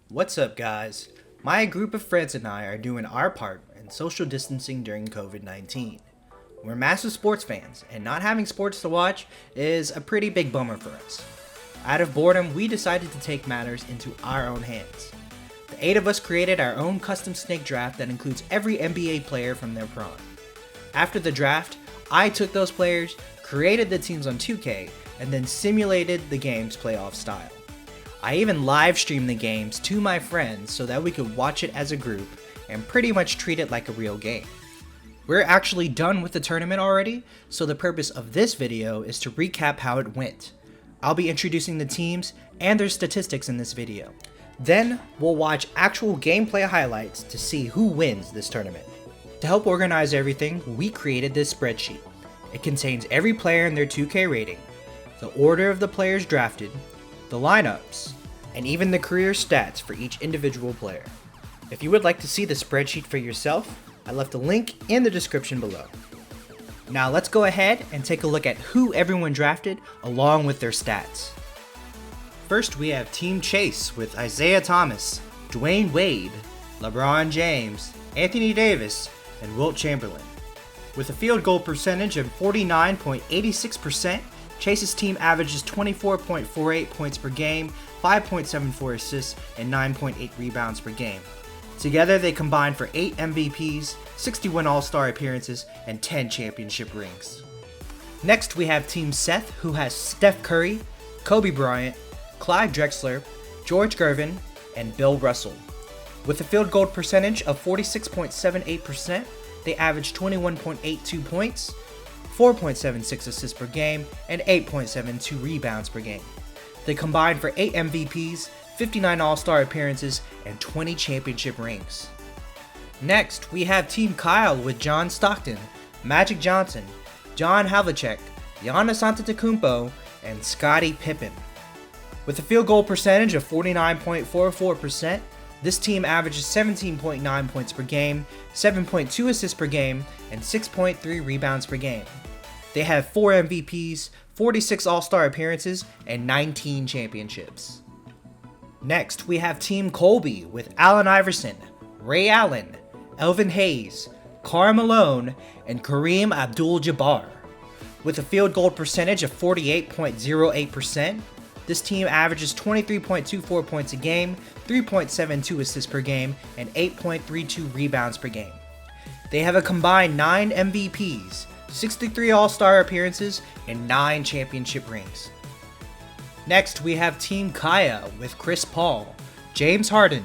What's up, guys? My group of friends and I are doing our part in social distancing during COVID-19. We're massive sports fans, and not having sports to watch is a pretty big bummer for us. Out of boredom, we decided to take matters into our own hands. The 8 of us created our own custom snake draft that includes every NBA player from their prime. After the draft, I took those players, created the teams on 2K, and then simulated the game's playoff style. I even live streamed the games to my friends so that we could watch it as a group and pretty much treat it like a real game. We're actually done with the tournament already, so the purpose of this video is to recap how it went. I'll be introducing the teams and their statistics in this video. Then, we'll watch actual gameplay highlights to see who wins this tournament. To help organize everything, we created this spreadsheet. It contains every player and their 2K rating, the order of the players drafted, the lineups, and even the career stats for each individual player. If you would like to see the spreadsheet for yourself, I left a link in the description below. Now let's go ahead and take a look at who everyone drafted along with their stats. First, we have Team Chase with Isaiah Thomas, Dwayne Wade, LeBron James, Anthony Davis, and Wilt Chamberlain. With a field goal percentage of 49.86%, Chase's team averages 24.48 points per game, 5.74 assists, and 9.8 rebounds per game. Together, they combine for 8 MVPs, 61 All-Star appearances, and 10 championship rings. Next, we have Team Seth, who has Steph Curry, Kobe Bryant, Clyde Drexler, George Gervin, and Bill Russell. With a field goal percentage of 46.78%, they average 21.82 points, 4.76 assists per game, and 8.72 rebounds per game. They combine for 8 MVPs, 59 All-Star appearances, and 20 championship rings. Next, we have Team Kyle with John Stockton, Magic Johnson, John Havlicek, Giannis Antetokounmpo, and Scottie Pippen. With a field goal percentage of 49.44%, this team averages 17.9 points per game, 7.2 assists per game, and 6.3 rebounds per game. They have 4 MVPs, 46 All-Star appearances, and 19 championships. Next, we have Team Colby with Allen Iverson, Ray Allen, Elvin Hayes, Karl Malone, and Kareem Abdul-Jabbar. With a field goal percentage of 48.08%, this team averages 23.24 points a game, 3.72 assists per game, and 8.32 rebounds per game. They have a combined 9 MVPs, 63 All-Star appearances, and 9 championship rings. Next, we have Team Kaya with Chris Paul, James Harden,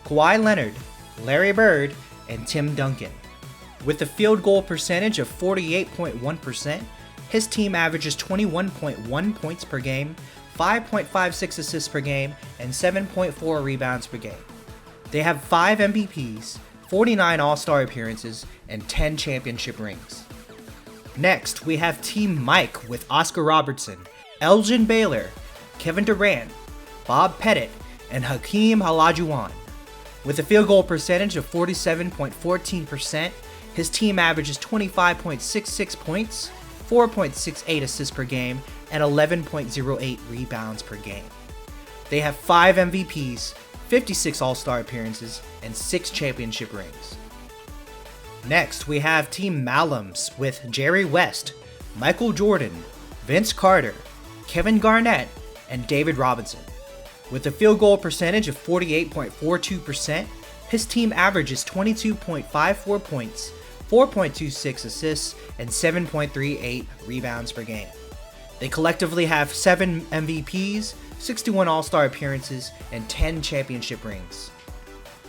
Kawhi Leonard, Larry Bird, and Tim Duncan. With a field goal percentage of 48.1%, his team averages 21.1 points per game, 5.56 assists per game, and 7.4 rebounds per game. They have 5 MVPs, 49 All-Star appearances, and 10 championship rings. Next, we have Team Mike with Oscar Robertson, Elgin Baylor, Kevin Durant, Bob Pettit, and Hakeem Olajuwon. With a field goal percentage of 47.14%, his team averages 25.66 points, 4.68 assists per game, and 11.08 rebounds per game. They have 5 MVPs, 56 All-Star appearances, and 6 championship rings. Next, we have Team Malums with Jerry West, Michael Jordan, Vince Carter, Kevin Garnett, and David Robinson. With a field goal percentage of 48.42%, his team averages 22.54 points, 4.26 assists, and 7.38 rebounds per game. They collectively have 7 MVPs, 61 All-Star appearances, and 10 championship rings.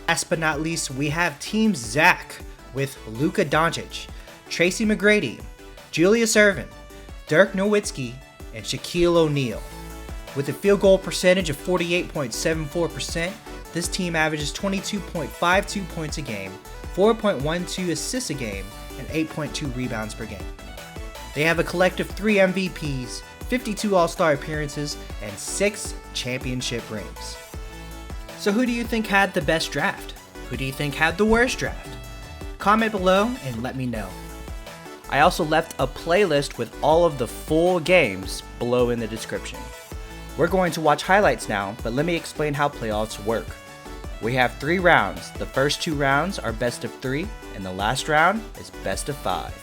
Last but not least, we have Team Zach with Luka Doncic, Tracy McGrady, Julius Erving, Dirk Nowitzki, and Shaquille O'Neal. With a field goal percentage of 48.74%, this team averages 22.52 points a game, 4.12 assists a game, and 8.2 rebounds per game. They have a collective 3 MVPs, 52 All-Star appearances, and 6 championship rings. So who do you think had the best draft? Who do you think had the worst draft? Comment below and let me know. I also left a playlist with all of the full games below in the description. We're going to watch highlights now, but let me explain how playoffs work. We have 3 rounds. The first 2 rounds are best of 3, and the last round is best of 5.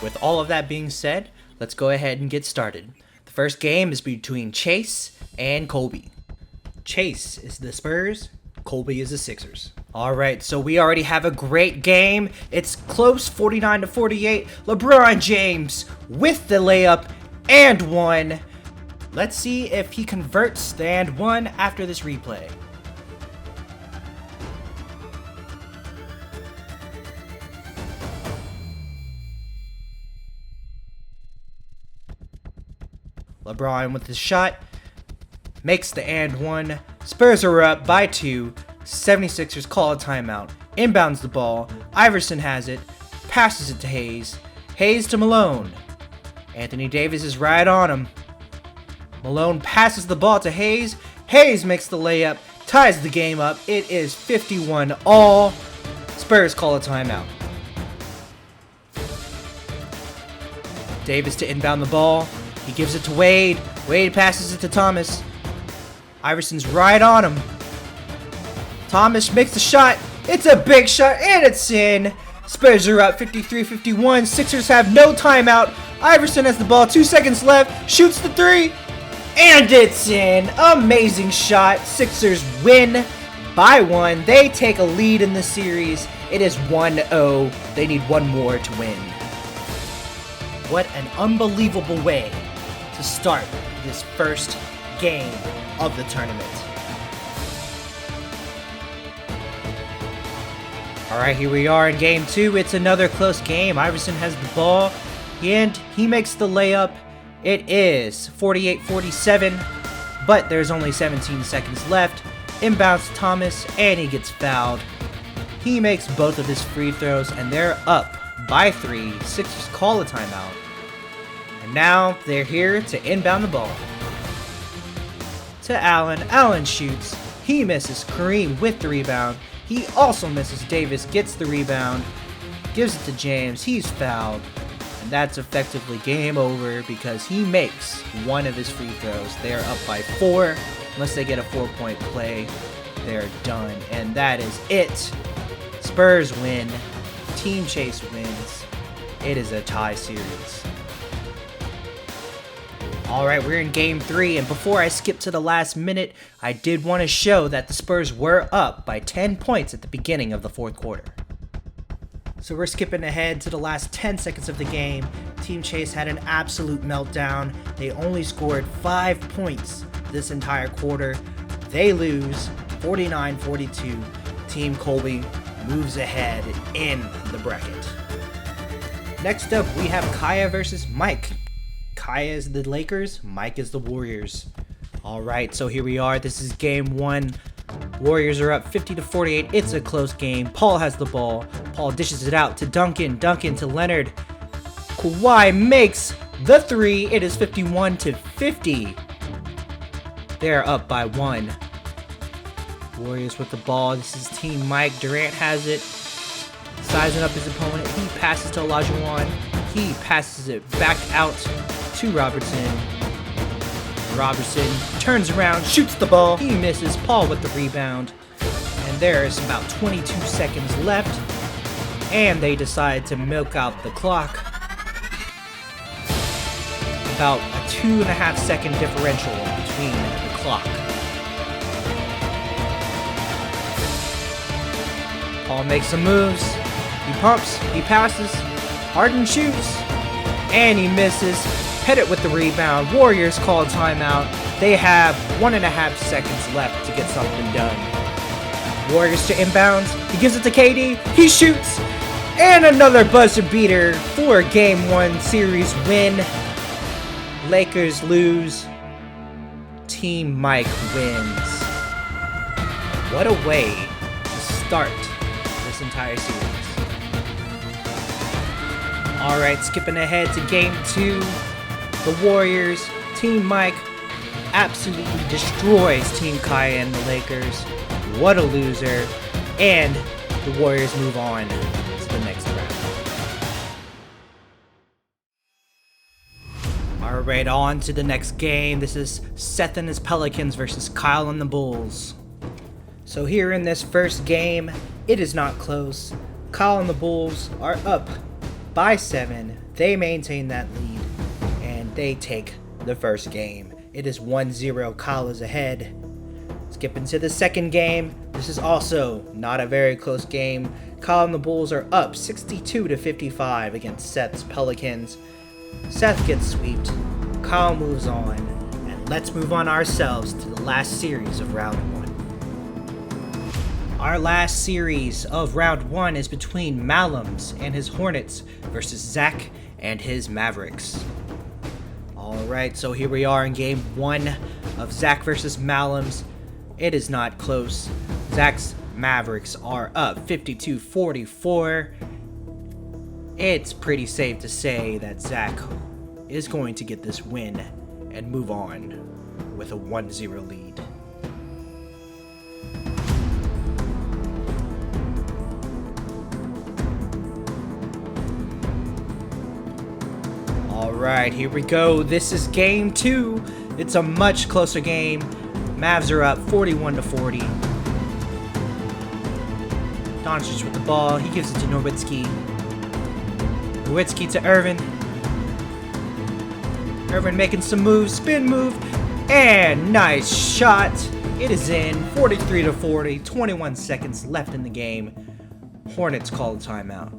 With all of that being said, let's go ahead and get started. The first game is between Chase and Colby. Chase is the Spurs, Colby is the Sixers. Alright, so we already have a great game. It's close, 49-48. LeBron James with the layup and one. Let's see if he converts the and one after this replay. LeBron with the shot, makes the and one. Spurs are up by 2. 76ers call a timeout. Inbounds the ball. Iverson has it. Passes it to Hayes. Hayes to Malone. Anthony Davis is right on him. Malone passes the ball to Hayes. Hayes makes the layup. Ties the game up. It is 51 all. Spurs call a timeout. Davis to inbound the ball. He gives it to Wade. Wade passes it to Thomas. Iverson's right on him. Thomas makes the shot. It's a big shot and it's in. Spurs are up 53-51. Sixers have no timeout. Iverson has the ball. 2 seconds left. Shoots the 3. And it's in. Amazing shot. Sixers win by 1. They take a lead in the series. It is 1-0. They need one more to win. What an unbelievable way to start this first game of the tournament. Alright, here we are in game 2. It's another close game. Iverson has the ball and he makes the layup. It is 48-47, but there's only 17 seconds left. Inbounds Thomas and he gets fouled. He makes both of his free throws and they're up by 3. Sixers call a timeout. And now they're here to inbound the ball. To Allen. Allen shoots. He misses. Kareem with the rebound. He also misses. Davis gets the rebound. Gives it to James. He's fouled. And that's effectively game over because he makes one of his free throws. They're up by 4. Unless they get a 4-point play, they're done. And that is it. Spurs win. Team Chase wins. It is a tie series. Alright, we're in game 3, and before I skip to the last minute, I did want to show that the Spurs were up by 10 points at the beginning of the 4th quarter. So we're skipping ahead to the last 10 seconds of the game. Team Chase had an absolute meltdown. They only scored 5 points this entire quarter. They lose 49-42. Team Colby moves ahead in the bracket. Next up, we have Kaya versus Mike. Kaya is the Lakers, Mike is the Warriors. Alright, so here we are. This is game 1. Warriors are up 50-48. It's a close game. Paul has the ball. Paul dishes it out to Duncan. Duncan to Leonard. Kawhi makes the 3. It is 51-50. They're up by 1. Warriors with the ball. This is Team Mike. Durant has it. Sizing up his opponent. He passes to Olajuwon. He passes it back out to Robertson. Robertson turns around, shoots the ball. He misses. Paul with the rebound. And there's about 22 seconds left. And they decide to milk out the clock. About a 2.5 second differential between the clock. Paul makes some moves. He pumps. He passes. Harden shoots. And he misses. Pettit with the rebound. Warriors call timeout. They have 1.5 seconds left to get something done. Warriors to inbounds. He gives it to KD. He shoots. And another buzzer beater for a Game 1 series win. Lakers lose. Team Mike wins. What a way to start this entire series. Alright, skipping ahead to Game 2. The Warriors, Team Mike absolutely destroys Team Kaya and the Lakers. What a loser. And the Warriors move on to the next round. Alright, on to the next game. This is Seth and his Pelicans versus Kyle and the Bulls. So here in this first game, it is not close. Kyle and the Bulls are up by 7. They maintain that lead, and they take the first game. It is 1-0. Kyle is ahead. Skipping to the second game. This is also not a very close game. Kyle and the Bulls are up 62-55 against Seth's Pelicans. Seth gets swept. Kyle moves on. And let's move on ourselves to the last series of round 1. Our last series of round 1 is between Malums and his Hornets versus Zach and his Mavericks. Alright, so here we are in game 1 of Zach versus Malums. It is not close. Zach's Mavericks are up 52-44. It's pretty safe to say that Zach is going to get this win and move on with a 1-0 lead. Alright, here we go. This is game 2. It's a much closer game. Mavs are up 41-40. Doncic with the ball. He gives it to Nowitzki. Nowitzki to Irvin. Irvin making some moves. Spin move. And nice shot. It is in 43-40. 21 seconds left in the game. Hornets call a timeout.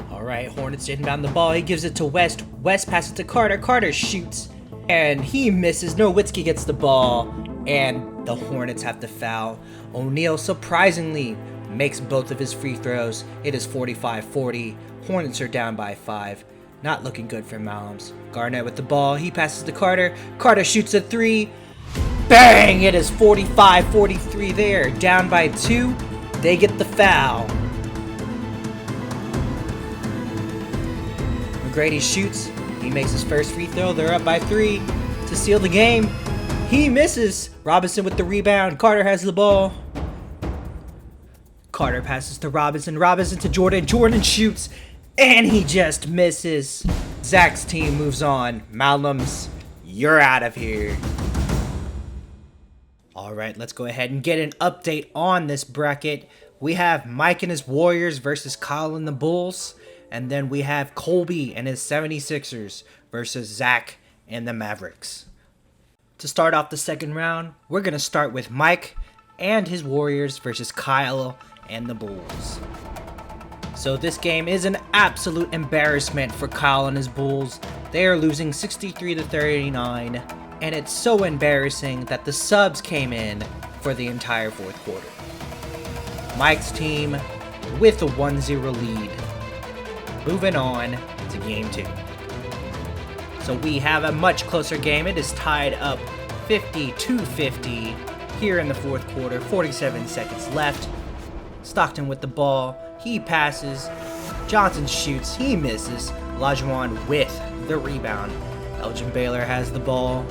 Alright, Hornets inbound the ball. He gives it to West. West passes to Carter. Carter shoots. And he misses. Nowitzki gets the ball. And the Hornets have to foul. O'Neal surprisingly makes both of his free throws. It is 45-40. Hornets are down by 5. Not looking good for Malums. Garnett with the ball. He passes to Carter. Carter shoots a 3. Bang! It is 45-43 there. Down by 2. They get the foul. McGrady shoots. He makes his first free throw. They're up by 3 to seal the game. He misses. Robinson with the rebound. Carter has the ball. Carter passes to Robinson. Robinson to Jordan. Jordan shoots. And he just misses. Zach's team moves on. Malums, you're out of here. Alright, let's go ahead and get an update on this bracket. We have Mike and his Warriors versus Kyle and the Bulls. And then we have Colby and his 76ers versus Zach and the Mavericks. To start off the second round, we're going to start with Mike and his Warriors versus Kyle and the Bulls. So this game is an absolute embarrassment for Kyle and his Bulls. They are losing 63-39, and it's so embarrassing that the subs came in for the entire fourth quarter. Mike's team with a 1-0 lead. Moving on to game 2. So we have a much closer game. It is tied up 50-50 here in the fourth quarter. 47 seconds left. Stockton with the ball. He passes. Johnson shoots. He misses. Olajuwon with the rebound. Elgin Baylor has the ball.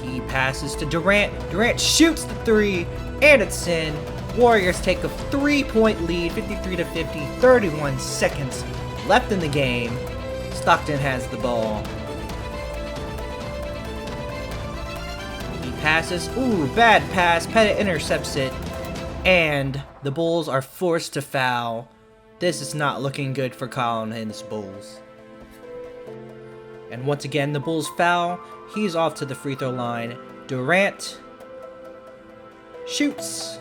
He passes to Durant. Durant shoots the 3, and it's in. Warriors take a 3-point lead, 53-50, 31 seconds left in the game. Stockton has the ball. He passes. Ooh, bad pass. Pettit intercepts it. And the Bulls are forced to foul. This is not looking good for Kyle and his Bulls. And once again, the Bulls foul. He's off to the free throw line. Durant shoots.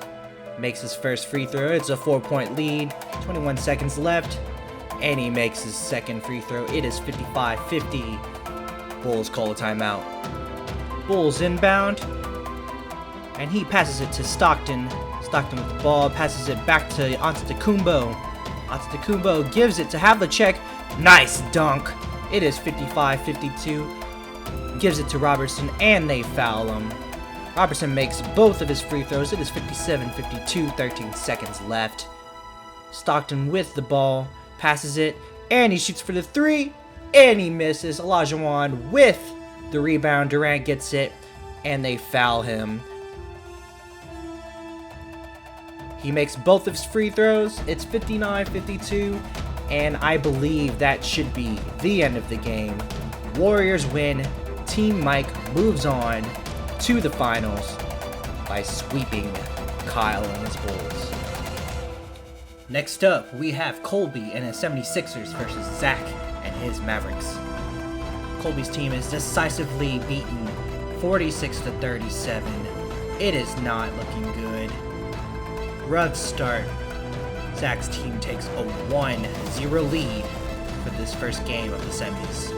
Makes his first free throw. It's a 4-point lead. 21 seconds left. And he makes his second free throw. It is 55-50. Bulls call a timeout. Bulls inbound. And he passes it to Stockton. Stockton with the ball. Passes it back to Antetokounmpo. Antetokounmpo gives it to Havlicek. Nice dunk. It is 55-52. Gives it to Robertson. And they foul him. Robertson makes both of his free throws. It is 57-52, 13 seconds left. Stockton with the ball, passes it, and he shoots for the 3, and he misses. Olajuwon with the rebound. Durant gets it, and they foul him. He makes both of his free throws. It's 59-52, and I believe that should be the end of the game. Warriors win. Team Mike moves on to the finals by sweeping Kyle and his Bulls. Next up, we have Colby and his 76ers versus Zach and his Mavericks. Colby's team is decisively beaten 46-37. It is not looking good. Rough start. Zach's team takes a 1-0 lead for this first game of the semis.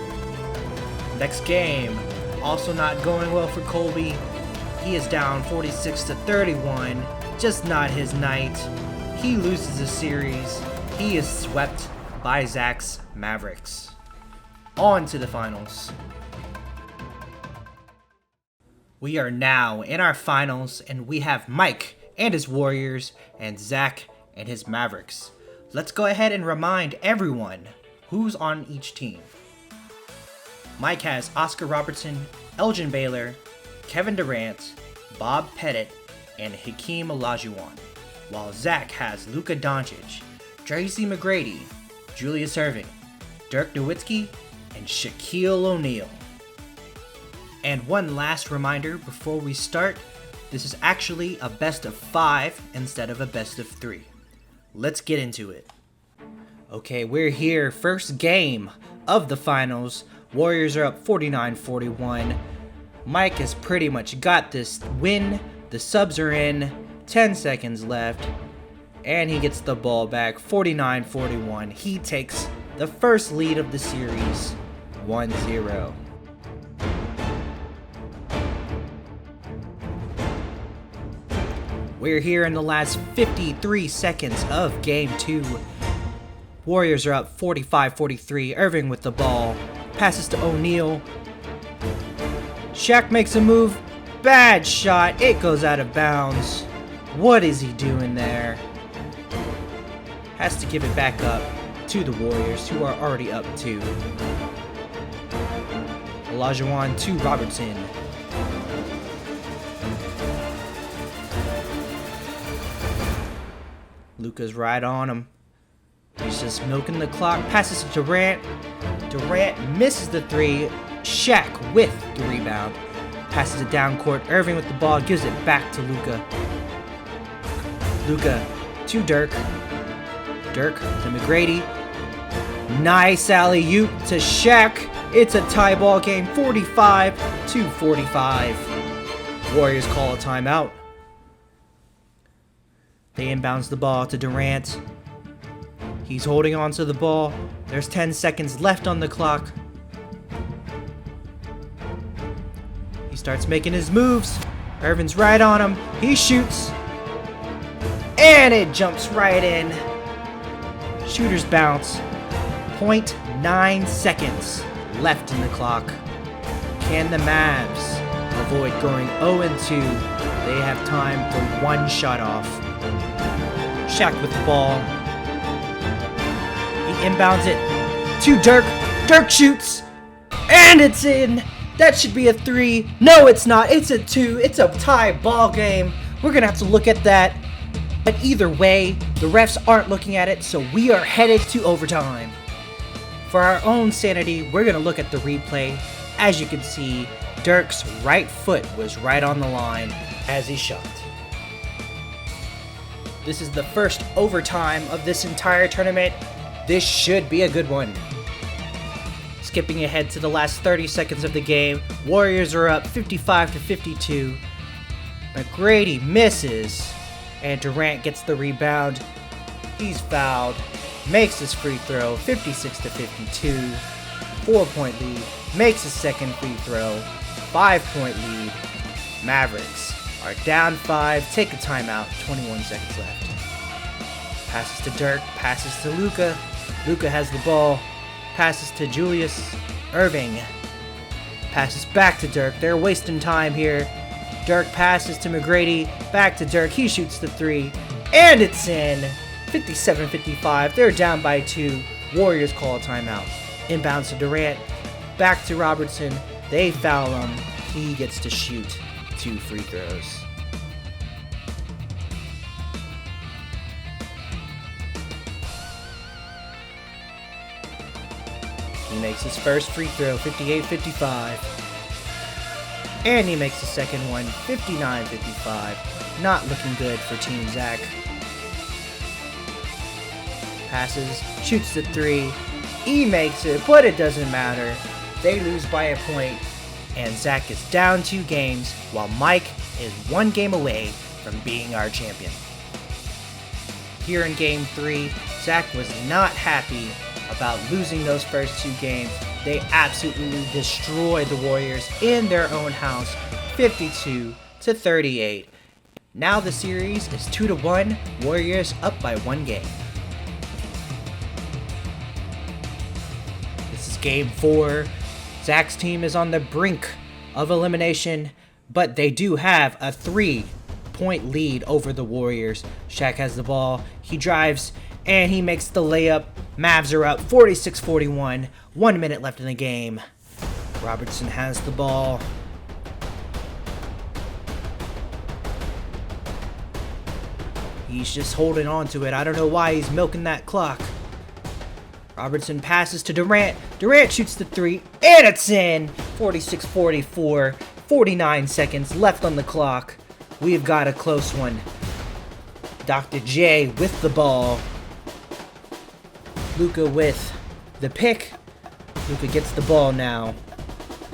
Next game, also not going well for Colby. He is down 46-31, just not his night. He loses the series. He is swept by Zach's Mavericks. On to the finals. We are now in our finals, and we have Mike and his Warriors and Zach and his Mavericks. Let's go ahead and remind everyone who's on each team. Mike has Oscar Robertson, Elgin Baylor, Kevin Durant, Bob Pettit, and Hakeem Olajuwon, while Zach has Luka Doncic, Tracy McGrady, Julius Erving, Dirk Nowitzki, and Shaquille O'Neal. And one last reminder before we start, this is actually a best of 5 instead of a best of 3. Let's get into it. Okay, we're here, first game of the finals. Warriors are up 49-41. Mike has pretty much got this win. The subs are in, 10 seconds left, and he gets the ball back, 49-41. He takes the first lead of the series, 1-0. We're here in the last 53 seconds of Game 2. Warriors are up 45-43. Irving with the ball. Passes to O'Neal. Shaq makes a move. Bad shot. It goes out of bounds. What is he doing there? Has to give it back up to the Warriors, who are already up 2. Olajuwon to Robertson. Luka's right on him. He's just milking the clock. Passes to Durant. Durant misses the 3. Shaq with the rebound. Passes it down court. Irving with the ball. Gives it back to Luka. Luka to Dirk. Dirk to McGrady. Nice alley-oop to Shaq. It's a tie ball game. 45-45. Warriors call a timeout. They inbounds the ball to Durant. He's holding on to the ball. There's 10 seconds left on the clock. He starts making his moves. Irvin's right on him. He shoots. And it jumps right in. Shooter's bounce. 0.9 seconds left in the clock. Can the Mavs avoid going 0-2? They have time for one shot off. Shaq with the ball. He inbounds it to Dirk. Dirk shoots. And it's in. That should be a 3. No, it's not. It's a 2. It's a tie ball game. We're going to have to look at that. But either way, the refs aren't looking at it, so we are headed to overtime. For our own sanity, we're going to look at the replay. As you can see, Dirk's right foot was right on the line as he shot. This is the first overtime of this entire tournament. This should be a good one. Skipping ahead to the last 30 seconds of the game, Warriors are up 55-52. McGrady misses, and Durant gets the rebound. He's fouled, makes his free throw, 56-52. 4-point lead, makes his second free throw, 5-point lead. Mavericks are down 5, take a timeout, 21 seconds left. Passes to Dirk, passes to Luka. Luka has the ball, passes to Julius Erving. Passes back to Dirk, they're wasting time here. Dirk passes to McGrady, back to Dirk, he shoots the 3, and it's in. 57-55, they're down by 2. Warriors call a timeout. Inbounds to Durant, back to Robertson, they foul him. He gets to shoot 2 free throws. He makes his first free throw, 58-55. And he makes the second one, 59-55. Not looking good for Team Zach. Passes, shoots the 3. He makes it, but it doesn't matter. They lose by a point, and Zach is down 2 games, while Mike is 1 game away from being our champion. Here in Game 3, Zach was not happy about losing those first 2 games. They absolutely destroyed the Warriors in their own house, 52-38. Now the series is 2-1, Warriors up by 1 game. This is Game 4. Zach's team is on the brink of elimination, but they do have a 3-point lead over the Warriors. Shaq has the ball, he drives, and he makes the layup. Mavs are up 46-41, 1 minute left in the game. Robertson has the ball. He's just holding on to it. I don't know why he's milking that clock. Robertson passes to Durant. Durant shoots the 3, and it's in! 46-44, 49 seconds left on the clock. We've got a close one. Dr. J with the ball. Luka with the pick. Luka gets the ball now.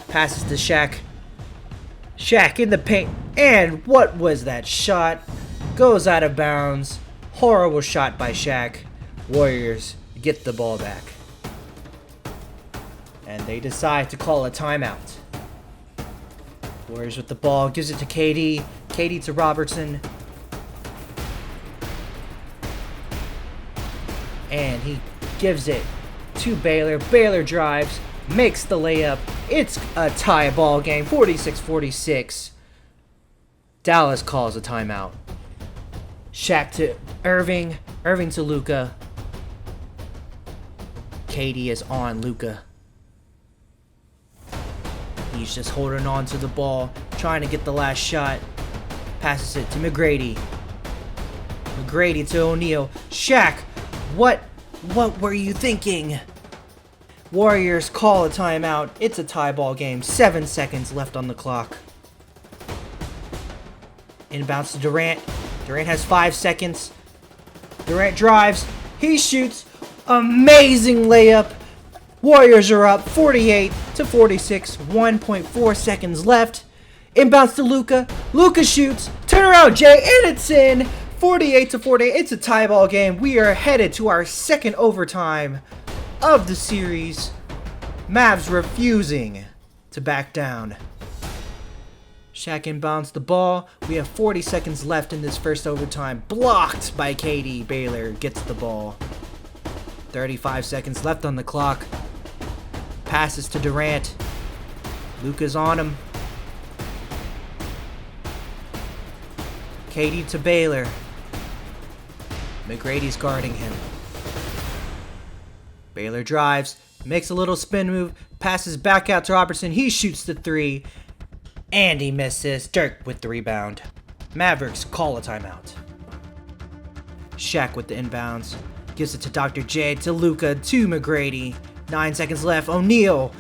Passes to Shaq. Shaq in the paint. And what was that shot? Goes out of bounds. Horrible shot by Shaq. Warriors get the ball back. And they decide to call a timeout. Warriors with the ball. Gives it to KD. KD to Robertson. And he gives it to Baylor. Baylor drives, makes the layup. It's a tie ball game, 46-46. Dallas calls a timeout. Shaq to Irving. Irving to Luka. KD is on Luka. He's just holding on to the ball, trying to get the last shot. Passes it to McGrady. McGrady to O'Neal. Shaq, what were you thinking? Warriors call a timeout. It's a tie ball game. 7 seconds left on the clock. Inbounds to Durant. Durant has 5 seconds. Durant drives. He shoots. Amazing layup. Warriors are up 48-46. 1.4 seconds left. Inbounds to Luka. Luka shoots. Turn around, Jay, and it's in. 48-48. It's a tie ball game. We are headed to our second overtime of the series. Mavs refusing to back down. Shaq inbounds the ball. We have 40 seconds left in this first overtime. Blocked by KD. Baylor gets the ball. 35 seconds left on the clock. Passes to Durant. Luka's on him. KD to Baylor. McGrady's guarding him. Baylor drives, makes a little spin move, passes back out to Robertson. He shoots the 3, and he misses. Dirk with the rebound. Mavericks call a timeout. Shaq with the inbounds. Gives it to Dr. J, to Luka, to McGrady. 9 seconds left. O'Neal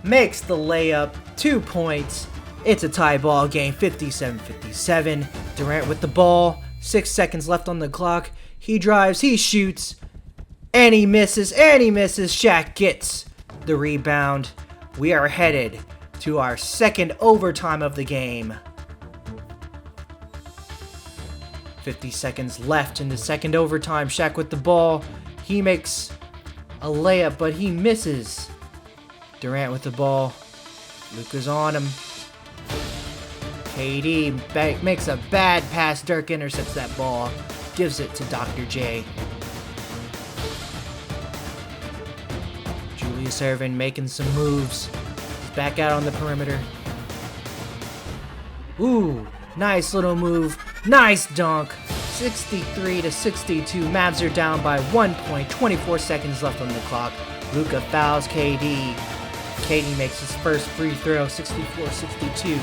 makes the layup. 2 points. It's a tie ball game, 57-57. Durant with the ball. 6 seconds left on the clock. He drives, he shoots, and he misses, Shaq gets the rebound. We are headed to our second overtime of the game. 50 seconds left in the second overtime. Shaq with the ball. He makes a layup, but he misses. Durant with the ball. Luka's on him. KD makes a bad pass. Dirk intercepts that ball. Gives it to Dr. J. Julius Erving making some moves. He's back out on the perimeter. Ooh, nice little move. Nice dunk. 63-62. Mavs are down by 1 point. 24 seconds left on the clock. Luka fouls KD. KD makes his first free throw. 64-62.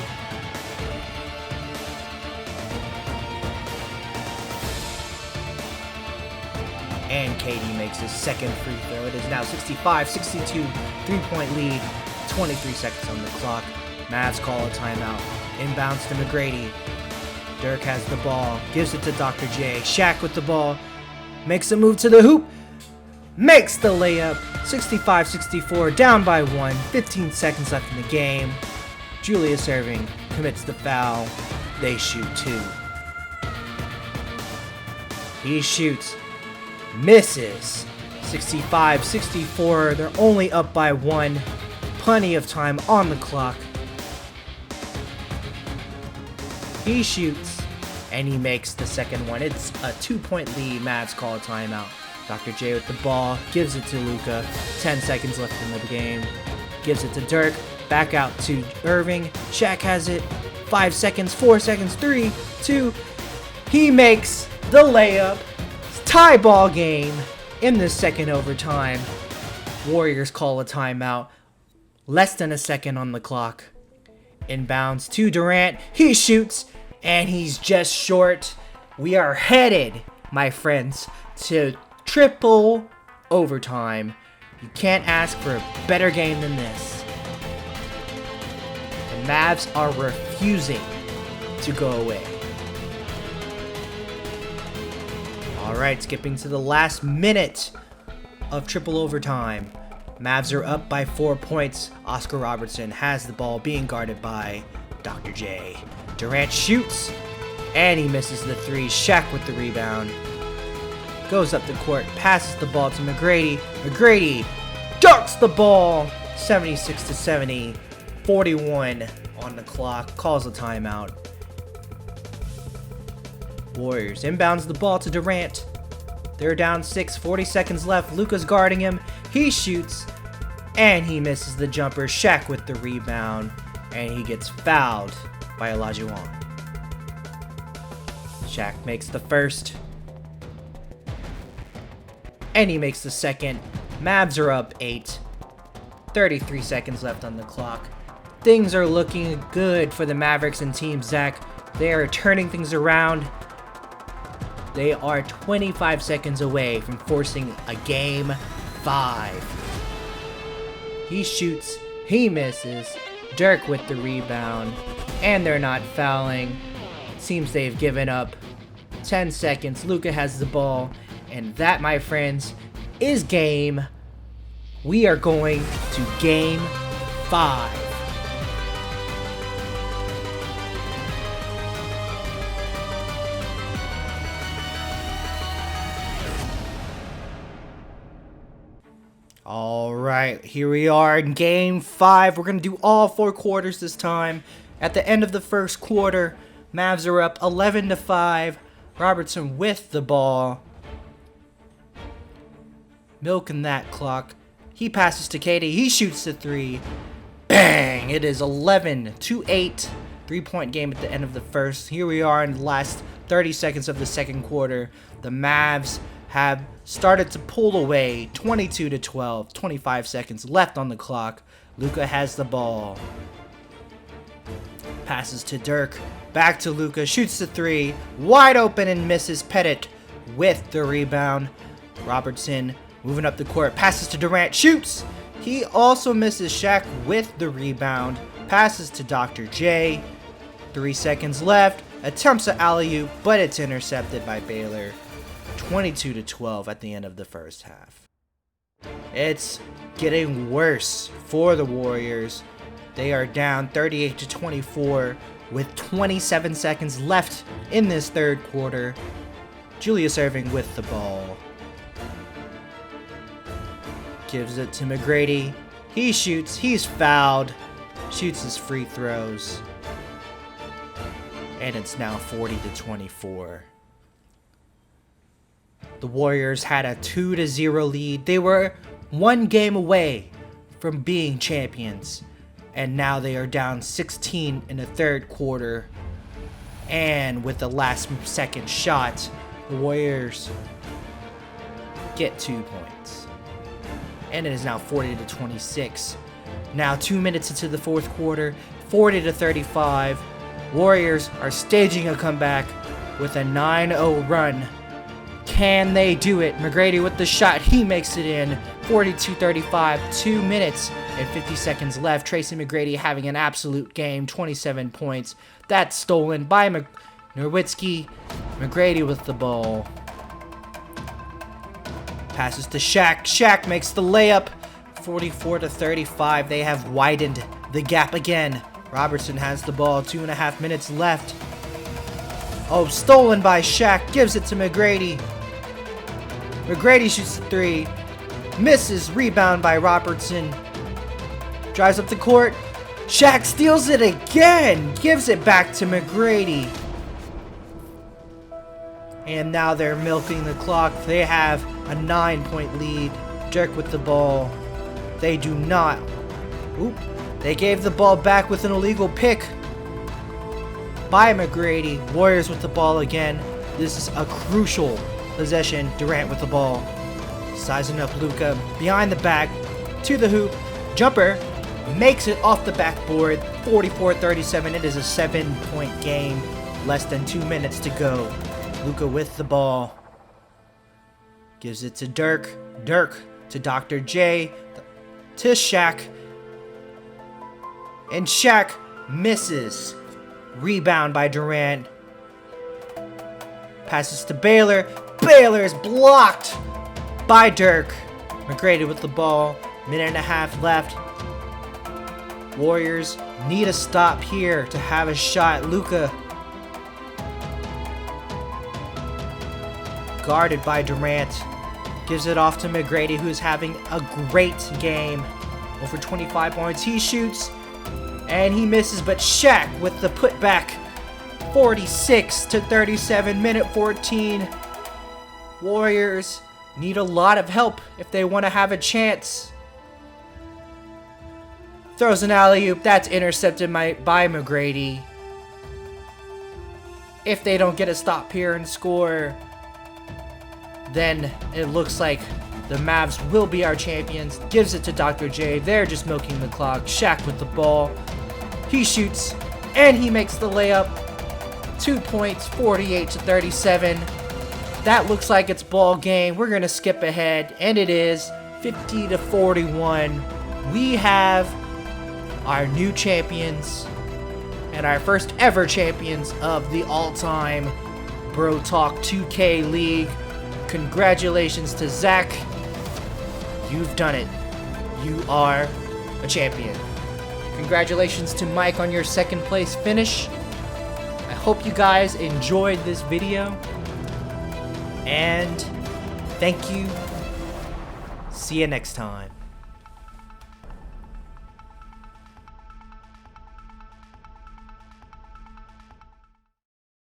And KD makes his second free throw. It is now 65-62, 3-point lead, 23 seconds on the clock. Mavs call a timeout. Inbounds to McGrady. Dirk has the ball. Gives it to Dr. J. Shaq with the ball. Makes a move to the hoop. Makes the layup. 65-64. Down by 1. 15 seconds left in the game. Julius Erving commits the foul. They shoot 2. He shoots. Misses. 65-64. They're only up by 1. Plenty of time on the clock. He shoots, and he makes the second one. It's a 2-point lead. Mavs call a timeout. Dr. J with the ball, gives it to Luka. 10 seconds left in the game. Gives it to Dirk. Back out to Erving. Shaq has it. 5 seconds, 4 seconds, 3, 2. He makes the layup. Tie ball game in the second overtime. Warriors call a timeout. Less than a second on the clock. Inbounds to Durant. He shoots, and he's just short. We are headed, my friends, to triple overtime. You can't ask for a better game than this. The Mavs are refusing to go away. Alright, skipping to the last minute of triple overtime. Mavs are up by 4 points. Oscar Robertson has the ball, being guarded by Dr. J. Durant shoots, and he misses the 3. Shaq with the rebound. Goes up the court, passes the ball to McGrady. McGrady dunks the ball. 76-70. 41 on the clock. Calls a timeout. Warriors inbounds the ball to Durant. They're down 6, 40 seconds left. Luka's guarding him. He shoots, and he misses the jumper. Shaq with the rebound, and he gets fouled by Olajuwon. Shaq makes the first, and he makes the second. Mavs are up 8. 33 seconds left on the clock. Things are looking good for the Mavericks and Team Zach. They are turning things around. They are 25 seconds away from forcing a Game 5. He shoots, he misses. Dirk with the rebound, and they're not fouling. Seems they've given up. 10 seconds, Luka has the ball, and that, my friends, is game. We are going to Game 5. Alright, here we are in Game 5. We're going to do all 4 quarters this time. At the end of the first quarter, Mavs are up 11-5. Robertson with the ball. Milking that clock. He passes to Katie. He shoots the 3. Bang! It is 11-8. 3-point game at the end of the first. Here we are in the last 30 seconds of the second quarter. The Mavs have started to pull away. 22-12. 25 seconds left on the clock. Luka has the ball. Passes to Dirk. Back to Luka. Shoots the 3. Wide open and misses. Pettit with the rebound. Robertson moving up the court. Passes to Durant. Shoots. He also misses. Shaq with the rebound. Passes to Dr. J. 3 seconds left. Attempts an alley-oop, but it's intercepted by Baylor. 22-12 at the end of the first half. It's getting worse for the Warriors. They are down 38-24 with 27 seconds left in this third quarter. Julius Erving with the ball. Gives it to McGrady. He shoots. He's fouled. Shoots his free throws. And it's now 40-24. The Warriors had a 2-0 lead. They were 1 game away from being champions. And now they are down 16 in the third quarter. And with the last second shot, the Warriors get 2 points. And it is now 40-26. Now 2 minutes into the fourth quarter, 40-35. Warriors are staging a comeback with a 9-0 run. Can they do it? McGrady with the shot. He makes it in. 42-35, 2 minutes and 50 seconds left. Tracy McGrady having an absolute game, 27 points. That's stolen by Nowitzki. McGrady with the ball. Passes to Shaq. Shaq makes the layup. 44-35. They have widened the gap again. Robertson has the ball. 2.5 minutes left. Oh, stolen by Shaq. Gives it to McGrady. McGrady shoots the 3. Misses. Rebound by Robertson. Drives up the court. Shaq steals it again. Gives it back to McGrady. And now they're milking the clock. They have a 9-point lead. Dirk with the ball. They do not. Oop. They gave the ball back with an illegal pick by McGrady. Warriors with the ball again. This is a crucial possession. Durant with the ball. Sizing up Luka. Behind the back. To the hoop. Jumper. Makes it off the backboard. 44-37. It is a 7-point game. Less than 2 minutes to go. Luka with the ball. Gives it to Dirk. Dirk to Dr. J. To Shaq. And Shaq misses. Rebound by Durant. Passes to Baylor. Baylor is blocked by Dirk. McGrady with the ball. 1.5 left. Warriors need a stop here to have a shot. Luka guarded by Durant. Gives it off to McGrady, who's having a great game. Over 25 points. He shoots and he misses, but Shaq with the putback. 46-37, minute 14. Warriors need a lot of help if they want to have a chance. Throws an alley-oop. That's intercepted by McGrady. If they don't get a stop here and score, then it looks like the Mavs will be our champions. Gives it to Dr. J. They're just milking the clock. Shaq with the ball. He shoots and he makes the layup. 2 points, 48-37. That looks like it's ball game. We're going to skip ahead, and it is 50-41. We have our new champions and our first ever champions of the all-time Bro Talk 2K League. Congratulations to Zach. You've done it. You are a champion. Congratulations to Mike on your second place finish. I hope you guys enjoyed this video. And thank you. See you next time.